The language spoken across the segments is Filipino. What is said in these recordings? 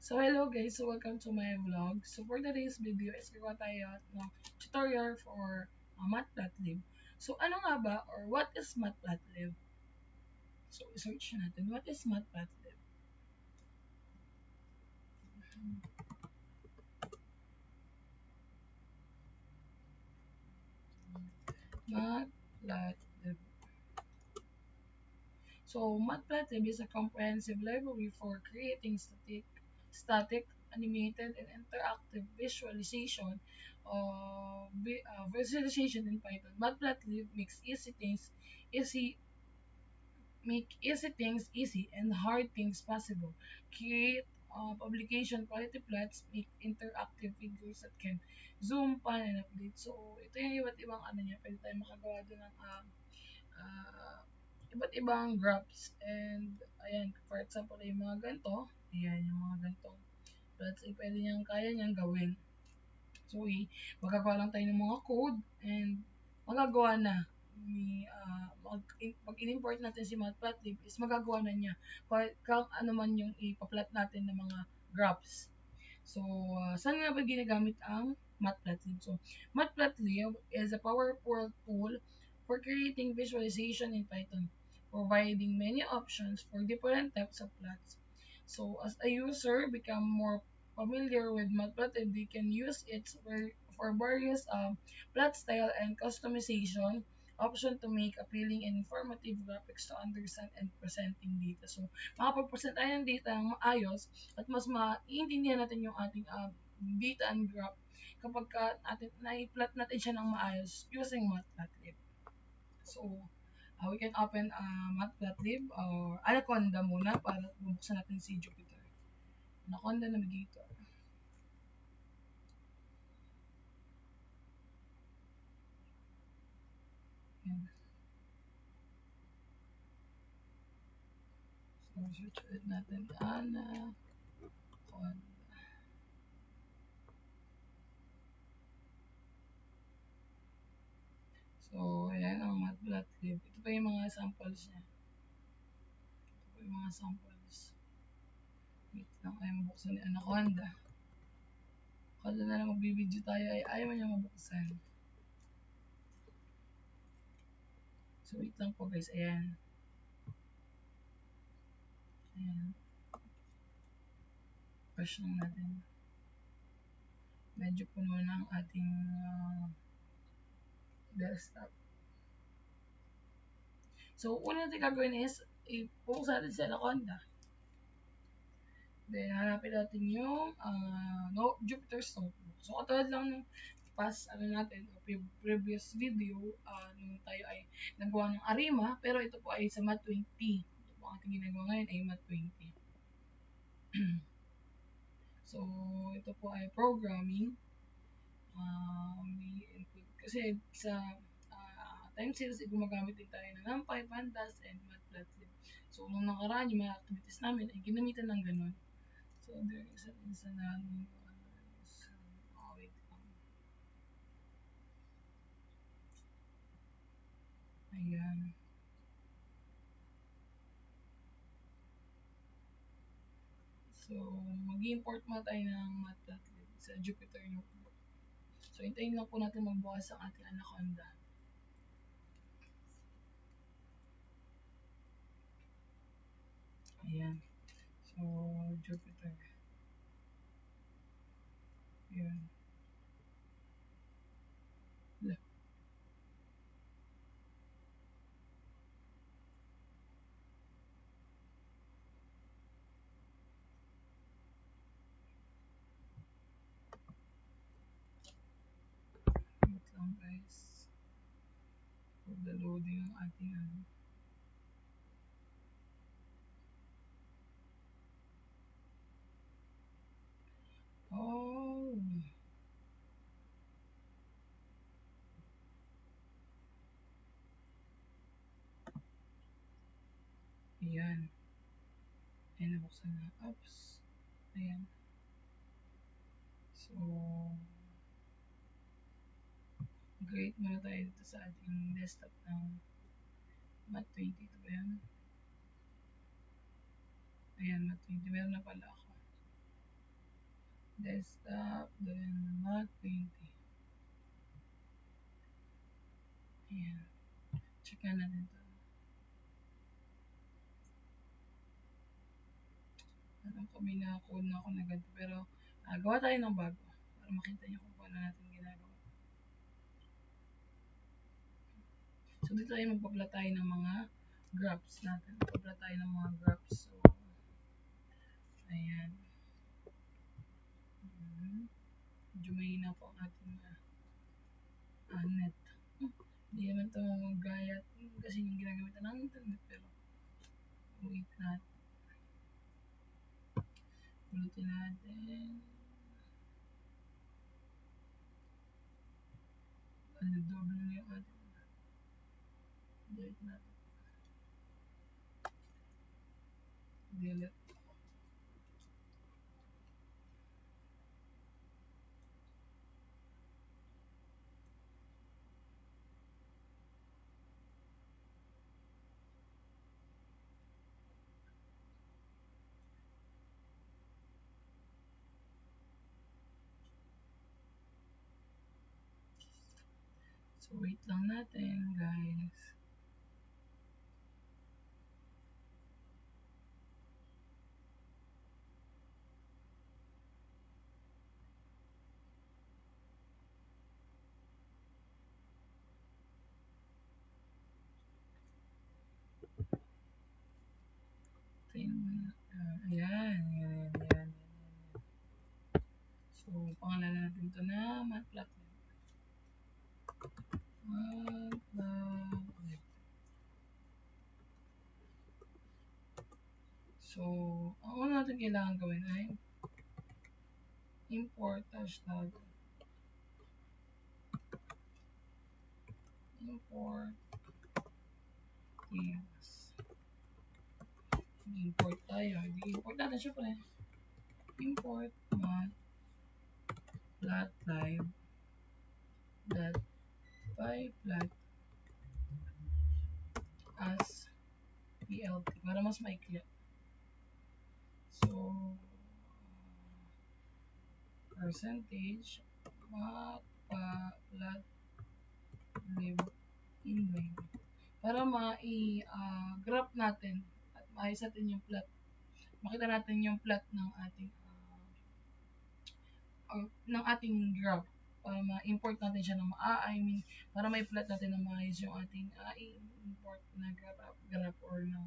So hello guys, so welcome to my vlog. So for today's video is gagawa tayo ng tutorial for Matplotlib. So ano nga ba or what is Matplotlib? So search natin what is Matplotlib. Matplotlib. So Matplotlib is a comprehensive library for creating static, animated, and interactive visualization in Python. Matplotlib easy make easy things easy and hard things possible. Create publication quality plots, make interactive figures that can zoom, pan, and update. So, ito yung iba't ibang ano niya. Pwede tayo makagawa doon ng uh, iba't ibang graphs. And, ayan, for example, yung mga ganito. Ayan, yung mga ganito. Plots, pwede kaya niyang gawin. So, magagawa lang tayo ng mga code and magagawa na pag in-import natin si Matplotlib is magagawa na niya kung ano man yung ipa-plot natin ng mga graphs. So, saan nga ba ginagamit ang Matplotlib? So, Matplotlib is a powerful tool for creating visualization in Python, providing many options for different types of plots. So, as a user become more familiar with Matplotlib, they can use it for various plot style and customization option to make appealing and informative graphics to understand and presenting data. So, makapag-present tayo ng data ng maayos at mas maiintindihan natin yung ating data and graph kapag na-plot natin siya ng maayos using Matplotlib. So, we can open Matplotlib or Anaconda muna para bubuksan natin si Jupyter. Anaconda Navigator. Yan. So, search ulit natin Anaconda. So, ayan ang Matplotlib. Ito pa yung mga samples niya. Ito pa yung mga samples. Wait lang, ayaw mabuksan ni Anaconda. Kada na lang magbibideo tayo ay ayaw niya mabuksan. So, wait lang po guys. Ayan. Ayan. Brush lang natin. Medyo puno na ang ating desktop. So, una natin gagawin is i-focus natin sa Anaconda. Then, hanapin natin yung Jupyter's Notebook. So, katulad lang ng previous video, nung tayo ay nagawa ng Arima, pero ito po ay sa Mat20. Ito po ang ating ginagawa ngayon ay Mat20. So, ito po ay programming. Kasi sa time series, gumagamit din tayo ng NumPy, Pandas, and Matplotlib. So, nung nakaraan, yung mga activities namin ay ginamitan ng ganun. So, there is an instant wait lang. Ayan. So, mag-import muna tayo ng Matplotlib sa Jupyter Notebook. So, hintayin lang po natin magbukas ang ating Anaconda. Ayan. So, Jupyter. Ayan. Wait lang guys. For the loading ng ating Oh! Ayan. Ayan, nabuksan na. Oops. Ayan. So, create muna tayo dito sa ating desktop ng Mat20. Ito ba yan? Ayan, Mat20. Meron na pala ako. desktop, then mat 20. Ayan. Checkan natin ito. Alam ko may na-code na ako na ganito, pero gawa tayo ng bago para makita nyo kung paano natin ginagawa. So, dito ay magpa-plot tayo ng mga graphs natin. Magpa-plot tayo ng mga graphs. So, ayan. Medyo mahina po ang ating net. Hindi naman ito gaya kasi yung ginagamit ng internet, pero wait natin. Ulitin natin. Double na yung ating. Delete natin. Delete. So, wait lang natin, guys. Ayan. So, pangalan natin ito na matplotlib. Matplotlib. So, ang una natin kailangan gawin ay import hashtag import things. Import tayo. Import natin syempre. Import matplotlib dot pyplot as plt para mas maikli. So, percentage matplotlib inline para graph natin at maayos natin yung plot. Makita natin yung plot ng ating graph para ma-import natin siya ng para ma-plot natin na maayos yung ating import na graph or ng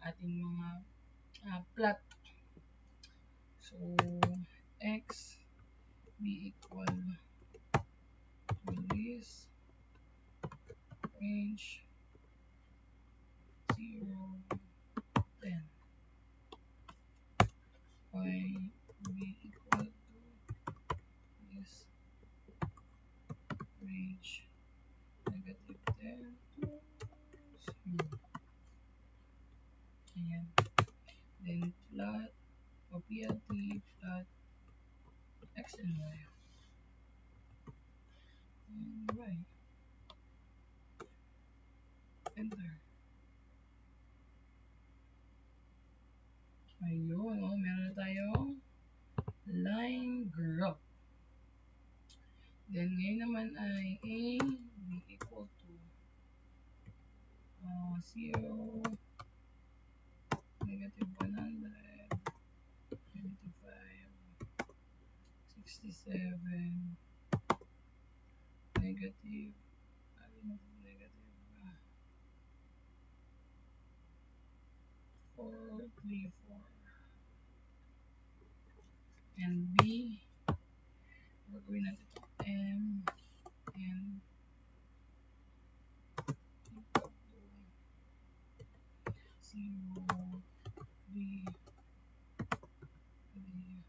ating mga plot. So, x be equal to this range 0, 10. Y be equal to this range negative 10 to 0. Ayan. Then plot o plt plot x and y. And y. Enter. Ayun, meron na tayong line graph. Then, ngayon naman ay a be equal to 0, negative 100, 25, 67, negative 434. And b, gagawin natin ito m and equal to 0, b, 3,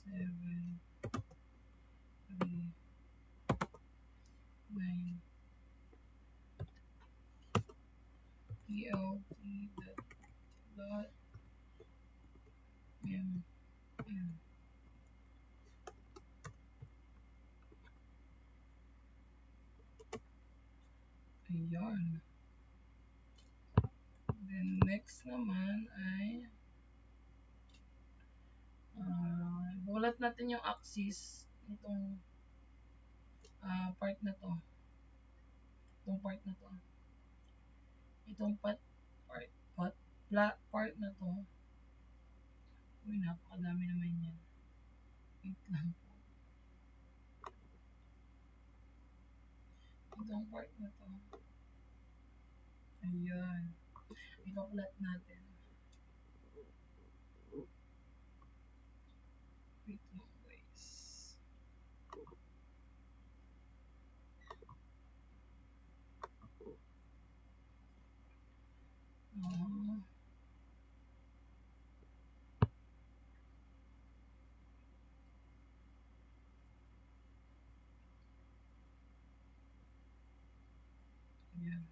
7, 3, 9, plt dot m. Ayan. Then, next naman ay Ipaplat natin yung axis nitong part na to. Itong part na to. Itong part na to. Uy, napakadami naman yan. Wait lang po. Itong part na to. Ayan. Ipaplat natin. Wait lang guys. Ayan.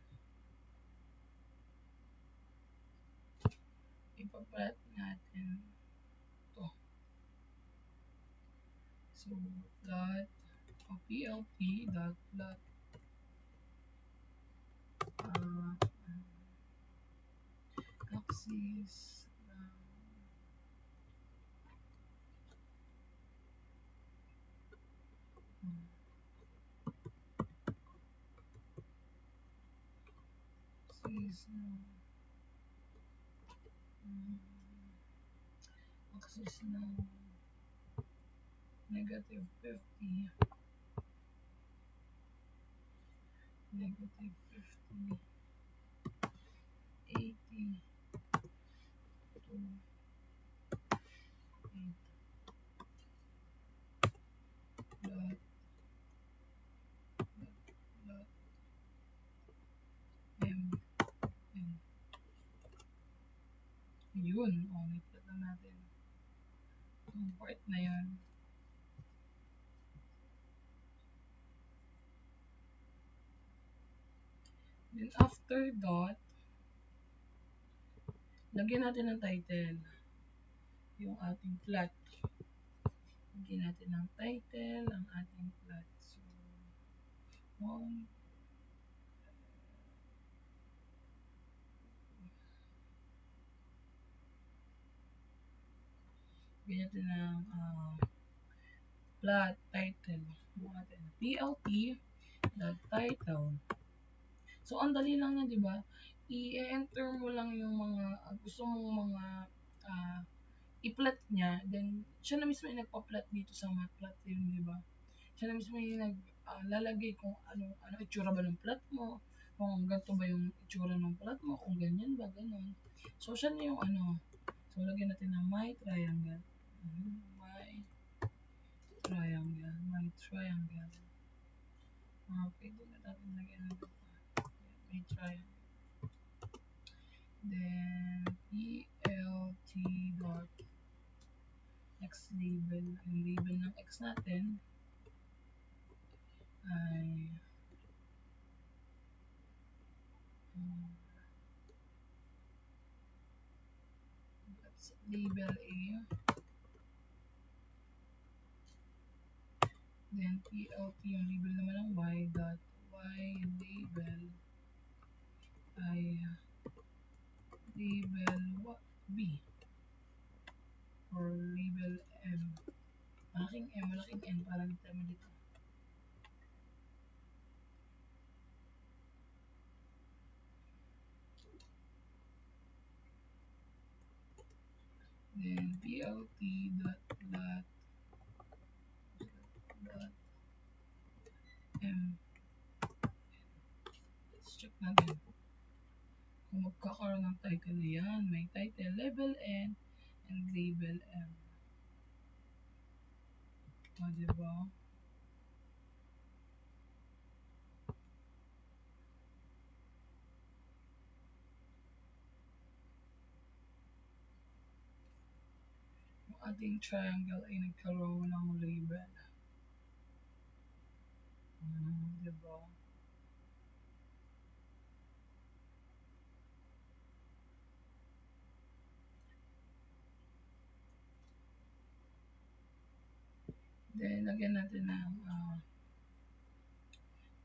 Ipaplat natin to. So, dot PLT dot plot axis axis ng negative 50, negative 50, 80 to 8 dot M. Yun, i-plot na natin yung part na yun. Then after dot, lagyan natin ng title yung ating plot. Lagyan natin ng title ang ating plot. So, lagyan natin ng plot title yung ating PLT.title. So, ang dali lang yan, di ba? I-enter mo lang yung mga gusto mong mga i-plot niya, then siya na mismo yung nagpa-plot dito sa Matplotlib, di ba? Siya na mismo yung naglalagay kung ano itsura ba ng plot mo, kung ganito ba yung itsura ng plot mo, kung ganyan ba, ganun. So, siya na yung so, lagyan natin ng my triangle. My triangle. Okay, doon na natin lagyan ng my triangle. Then, PLT dot X label. Yung label ng X natin ay that's label A. Then PLT yung label naman ng Y dot Y label ay label B or label M. Malaking M, malaking N para dito naman dito. Then PLT dot plot dot M. Let's check natin kung magkakaroon ng title yan. May title label N and label M. Diba? Yung ating triangle ay nagkaroon ng label. Diba? Then, lagyan natin ng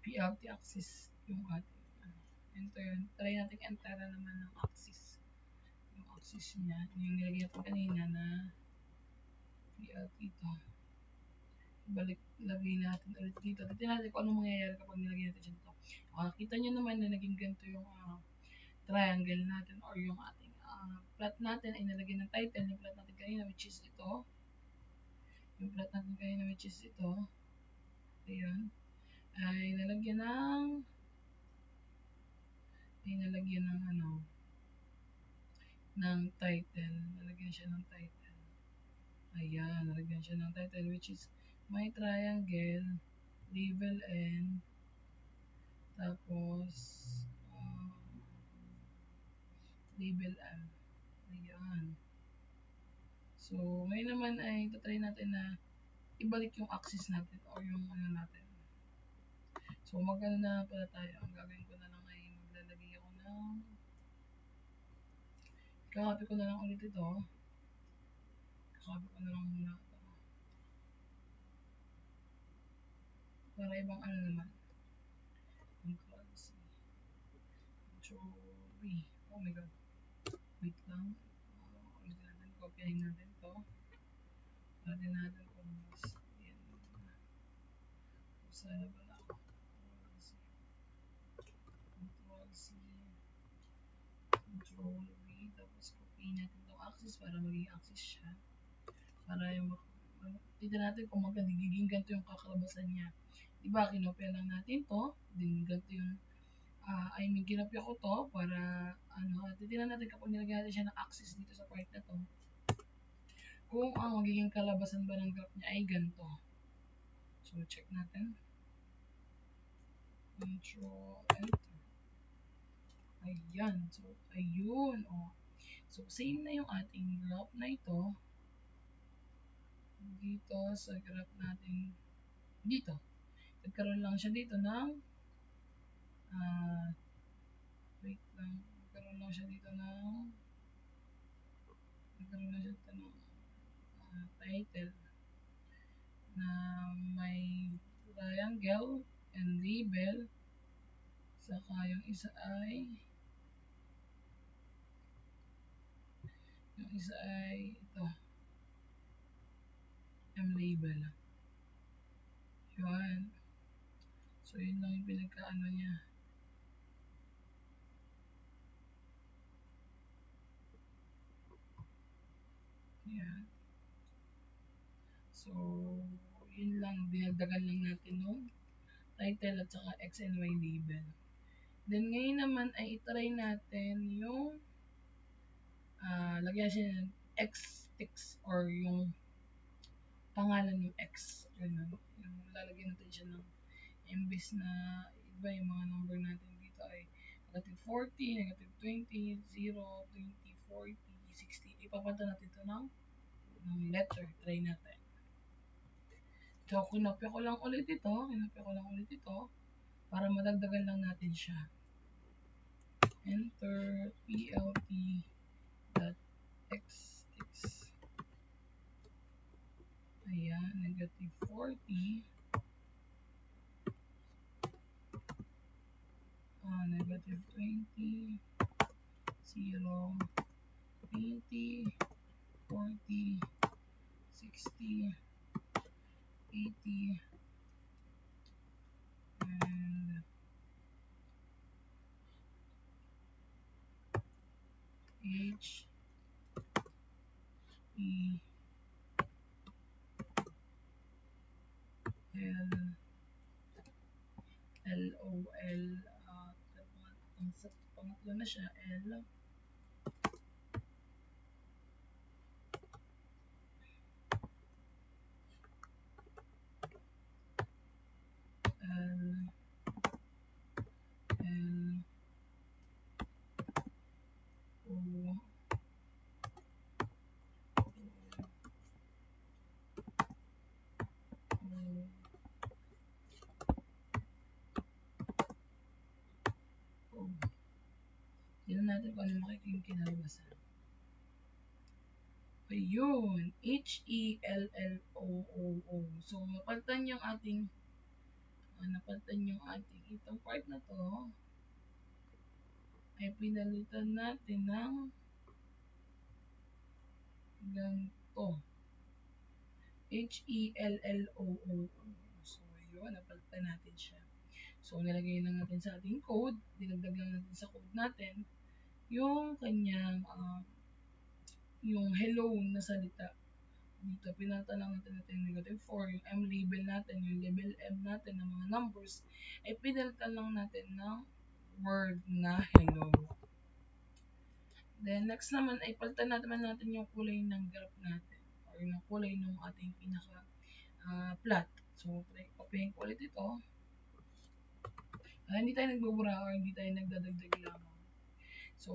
PLT axis yung ating enter. Try natin enter naman ng axis. Yung axis niya. Yung nilagyan natin kanina na PLT dito. Lagay natin ulit dito. Tignan natin kung anong mangyayari kapag nilagay natin siya dito. Kita nyo naman na naging ganito yung triangle natin or yung ating plot natin ay nalagyan ng title. Yung plot natin kanina which is ito. Yung plot natin kanina which is ito. Ayan. Ay nalagyan ng ng title. Nalagyan siya ng title. Ayan, nalagyan siya ng title which is my triangle, label N, tapos label M. Ayan. So, ngayon naman ay tatry natin na ibalik yung axis natin or yung natin. So, magano na pala tayo. Ang gagawin ko na lang ay maglalagay ako ng kakopy ko na lang ulit ito. Kakopy ko na lang muna ito. Para ibang naman. Control C. Control V. Oh my god. Wait lang. Ulit natin. Copyahin natin ito. Natin kung mas yan. Sana pala ako. Control C. Control V. Tapos copyahin natin itong axis para maging axis siya. Para yung tignan natin kung magiging ganito yung kakalabasan niya. Diba, kinopya lang natin to. Din ganito yung kinopya ko to para titignan natin kapag nilagyan natin siya ng axis dito sa part na to. Kung ang magiging kalabasan ba ng graph niya ay ganito. So, check natin. Control Enter. Ayan. So, ayun. So, same na yung ating graph na ito. Dito sa graph natin dito. Nagkaroon lang siya dito ng wait lang. Nagkaroon lang siya dito ng title na may triangle and label. Saka yung isa ay ito. M label. Yun. So, yun lang yung pinagkaano niya. Yan. So, yun lang. Dinagdagan lang natin yung title at saka X and Y label. Then, ngayon naman ay itry natin yung lagyan siya ng X text or yung pangalan ng X. Ganun. Yung lalagyan natin siya ng imbis na iba yung mga number natin dito ay negative 40, negative 20, 0, 20, 40, 60. Ipapalitan natin ito ng letter. Try natin. So, kinopya ko lang ulit ito. Para madagdagan lang natin siya. Enter plt.xx. Ayan, negative 40. Negative 20. 0, 20, 40, 60, 80, and H, E, L, L, O, L, pangatlo na siya, L, tignan natin kung ano makikita yung kinalabasan. Ayun, H-E-L-L-O-O-O. So, napalitan yung ating itong part na to ay pinalitan natin ng ganito. Helloo. So, yun, napalitan natin siya. So, nilagay lang natin sa ating code, dinagdag lang natin sa code natin, yung kanyang, yung hello na salita. Dito, pinalitan lang natin yung negative 4, yung M label natin, yung label M natin ng mga numbers, ay pinalitan lang natin ng word na hello. Then, next naman, ay palitan natin yung kulay ng graph natin, or yung kulay ng ating pinaka plot. So, copying ko ulit ito. Hindi tayo nagbubura or hindi tayo nagdadagdag lamang. So,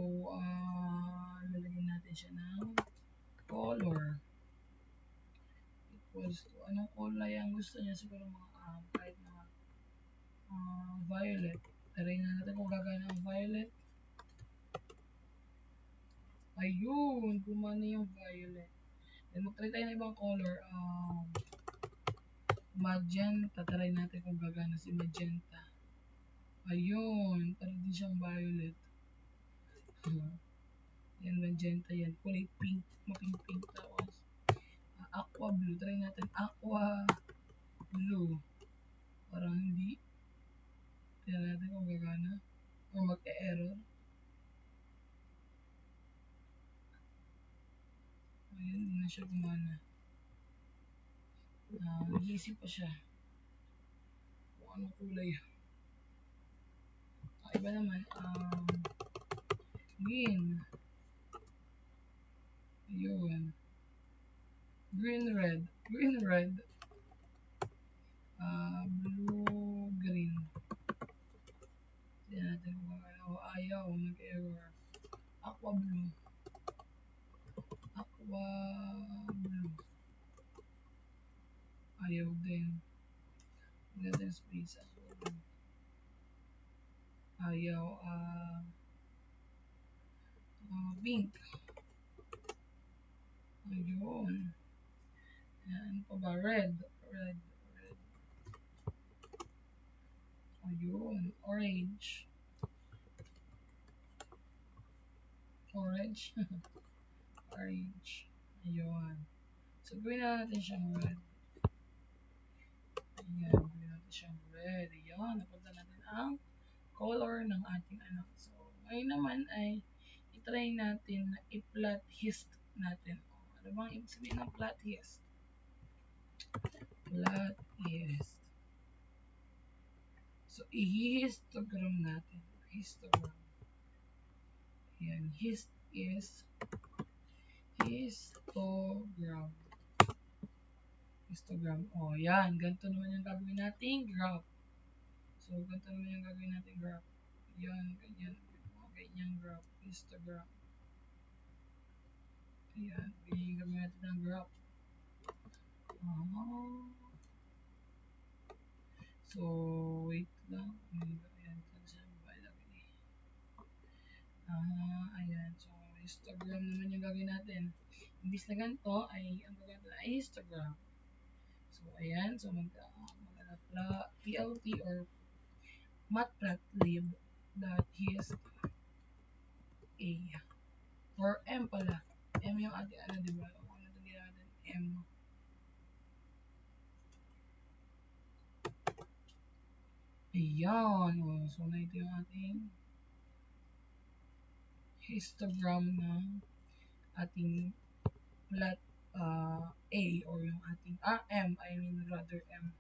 lalagyan natin siya ng color equals to, anong kulay ang gusto niya? Siguro mga, kahit mga violet. Try na natin kung gagana ang violet. Ayun, gumana yung violet. Then, mag-try tayo ng ibang color. Magenta. Try natin kung gagana si magenta. Ayun, para din siyang violet. Yan, magenta yan. Kulay pink. Mapink-pink. Tapos, aqua blue. Try natin aqua blue. Parang hindi. Tignan natin kung gagana. Or mag-e-error. Ayun, hindi na siya gumana. Nag-iisip pa siya. Kung anong kulay. Iba naman. Green. Ayun. Green, red. Green, red. Blue, green. Tignan natin kung gagana. Ayaw. Nag-error. Aqua blue. Aqua blue. Ayaw din. Maganda yung space. Ayaw. Pink. Ayun. Yan pa ba? Red. Red. Red. Ayun. Orange. Orange. Orange. Ayun. So, gawin na natin siyang red. Ayan. Gawin natin siyang red. Ayan. Napunta natin ang color ng ating anak. So, ngayon naman ay itry natin na i-plot hist natin. Ano bang ibig sabihin ng plot hist? Plot hist. So, i-histogram natin. Histogram. Ayan. Hist is histogram. Histogram. O, yan. Ganito naman yung gagawin nating graph. So, ganito naman yung gagawin nating graph. Yan. Ganyan. Ganyan graph. Histogram. Ayan. Ganyan yung gagawin natin ng graph. So, wait lang. Ayan. Ayan. So, histogram naman yung gagawin natin. Imbis na ganito, ay ang gagawin natin ay histogram. So, ayan. So, plt or matplotlib.hist a or m pala. M yung ating ano, diba? Kung ano ito natin, M. Ayan. So, na ito yung ating histogram ng ating plot A or yung ating M, I mean rather M.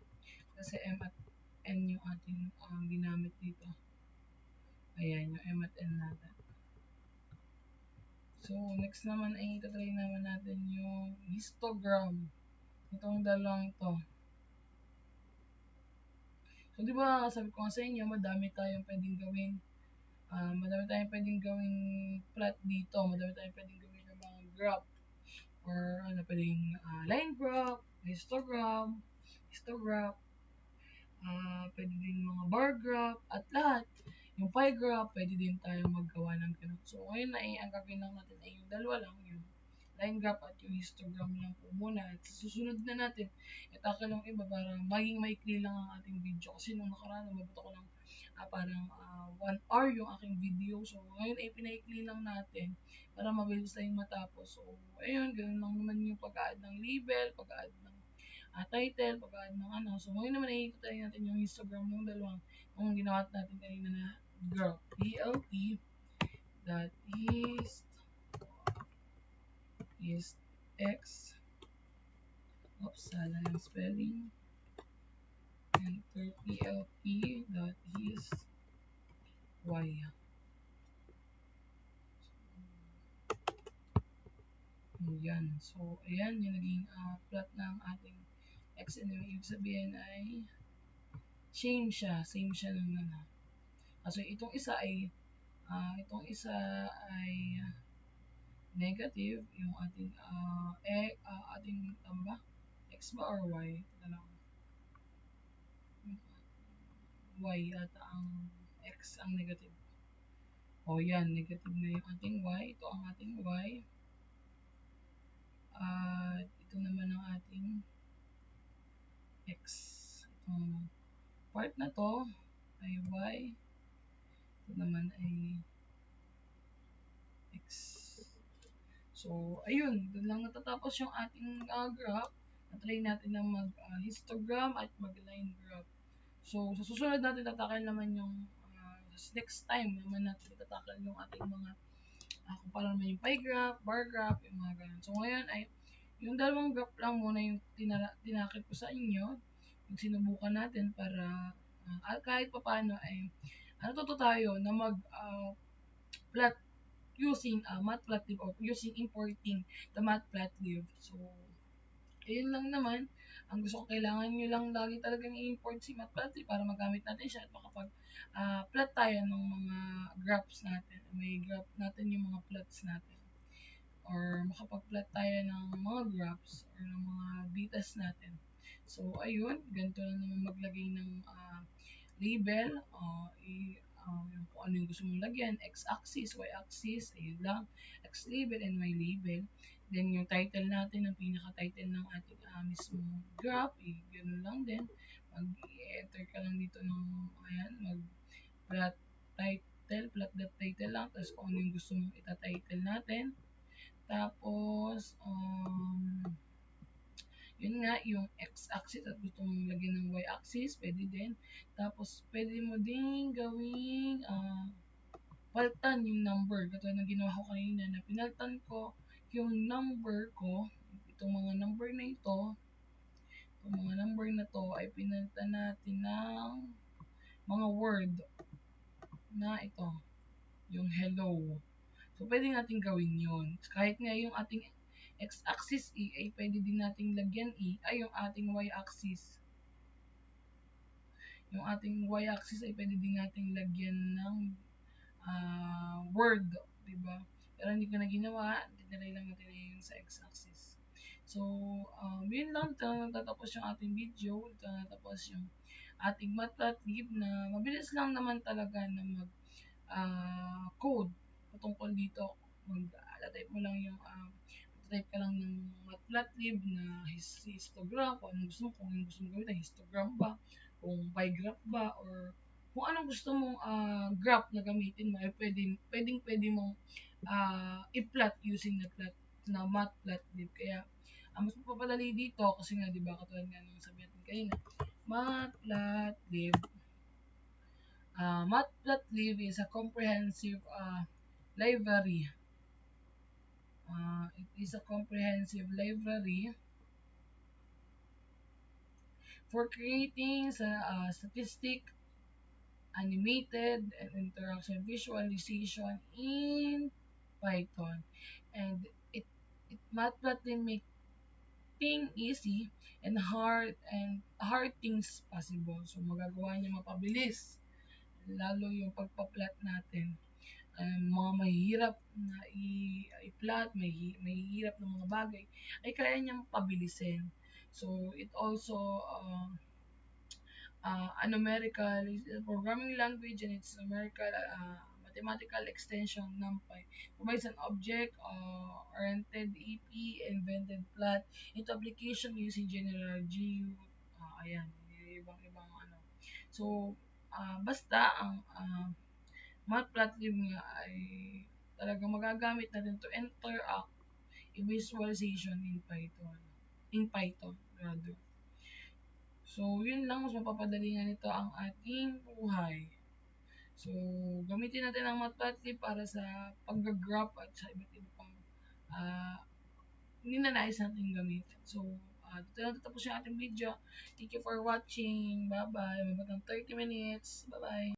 Kasi M at N yung ating ginamit dito. Ayan, yung M at N natin. So, next naman ay itatry naman natin yung histogram. Itong dalawang ito. So, di ba, sabi ko nga sa inyo, madami tayong pwedeng gawin. Madami tayong pwedeng gawing plot dito. Madami tayong pwedeng gawin ng mga graph. Or ano, pwedeng line graph, histogram, pwede din mga bar graph, at lahat. Yung pie graph, pwede din tayong maggawa ng ganun. So, ngayon ay, ang gagawin lang natin ay yung dalawa lang, yung line graph at yung histogram lang po muna. At susunod na natin, itakal yung iba para maging maikli lang ang ating video. Kasi nung nakaraan, umabot ako ng parang 1 hour yung aking video. So, ngayon ay pinaikli lang natin para mabilis tayong matapos. So, ayun, ganun lang naman yung pag-add ng label, pag-add ng title, pag-add ng ano. So, ngayon naman i-try natin yung histogram ng dalawang kung ginawa natin kanina na graph. PLT dot is X. Oops, sala ng spelling. Enter PLT dot is Y. Ayan. So, ayan yung naging plot ng ating X and Y. Ibig sabihin ay same siya. Same siya ng ano. Kasi itong isa ay negative. Yung ating, ating, tama ba? X ba or Y? Ito lang. Y at ang X ang negative. O yan, negative na yung ating Y. Ito ang ating Y. At ito naman ang ating X. Itong part na to ay Y. Ito naman ay X. So, ayun. Doon lang natatapos yung ating graph. Na-try natin na mag-histogram at mag-line graph. So, sa susunod natin tatakal naman yung next time naman natin tatakal yung ating mga kung paano naman yung pie graph, bar graph, yung mga ganun. So, ngayon ay yung dalawang graph lang muna yung tinakip ko sa inyo, yung sinubukan natin para kahit paano ay natuto tayo na plot using matplotlib or using importing the matplotlib. So, ayun lang naman. Ang gusto ko, kailangan nyo lang lagi talagang i-import si matplotlib para magamit natin siya at makapag-plot tayo ng mga graphs natin. May graph natin yung mga plots natin. Or makapag-plot tayo ng mga graphs or ng mga datas natin. So, ayun. Ganito lang naman maglagay ng label. Yung kung ano yung gusto mong lagyan. X-axis, Y-axis. Ayun lang. X-label and Y-label. Then, yung title natin, ang pinaka-title ng ating mismong graph, ganoon lang din. Mag-enter ka lang dito ng, ayan, mag-plot title, plot.title lang, tapos kung ano yung gusto mong ita-title natin. Tapos, yun nga, yung x-axis at gusto mong lagyan ng y-axis, pwede din. Tapos, pwede mo din gawing, palitan yung number. Katulad ng ginawa ko kanina na pinalitan ko yung number ko, itong mga number na ito, itong mga number na to ay pinalitan natin ng mga word na ito, yung hello. So, pwede natin gawin yun. Kahit nga yung ating x-axis ay pwede din nating lagyan ay yung ating y-axis. Yung ating y-axis ay pwede din nating lagyan ng word, diba? Pero hindi ko na ginawa, dinalay lang natin yung sa x-axis. So, yun lang, tatapos yung ating video, tatapos yung ating matplotlib na mabilis lang naman talaga na code patungkol dito. Type mo lang yung type ka lang ng matplotlib na histogram, kung anong gusto mo, kung anong gusto mo gawin, histogram ba, kung pie graph ba, or kung anong gusto mong graph na gamitin mo, ay pwedeng mong i-plot using na plot na matplotlib. Kaya, mas mapapadali dito kasi nga, di ba, katulad nga nung sabi natin kanina, matplotlib. Matplotlib is a comprehensive library. It is a comprehensive library for creating statistic, animated, and interaction visualization in Python. And it matplotlib make thing easy and hard things possible. So magagawa niya mapabilis lalo yung pagpa-plot natin. Mga mahihirap na i-plot, mahihirap na mga bagay, ay kaya niyang pabilisin. So, it also, a numerical programming language and its numerical mathematical extension NumPy provides an object-oriented EP invented plot into application using general GU. Ayan, ibang ano. So, basta ang matplotlib nga ay talagang magagamit natin to interact visualization in Python. In Python, rather. So, yun lang, mas mapapadali nga nito ang ating buhay. So, gamitin natin ang Matplotlib para sa pag-graph at sa iba't iba pang ah, ninanais natin gamitin. So, dito na tatapos yung ating video. Thank you for watching. Bye-bye. Mabot ng 30 minutes. Bye-bye.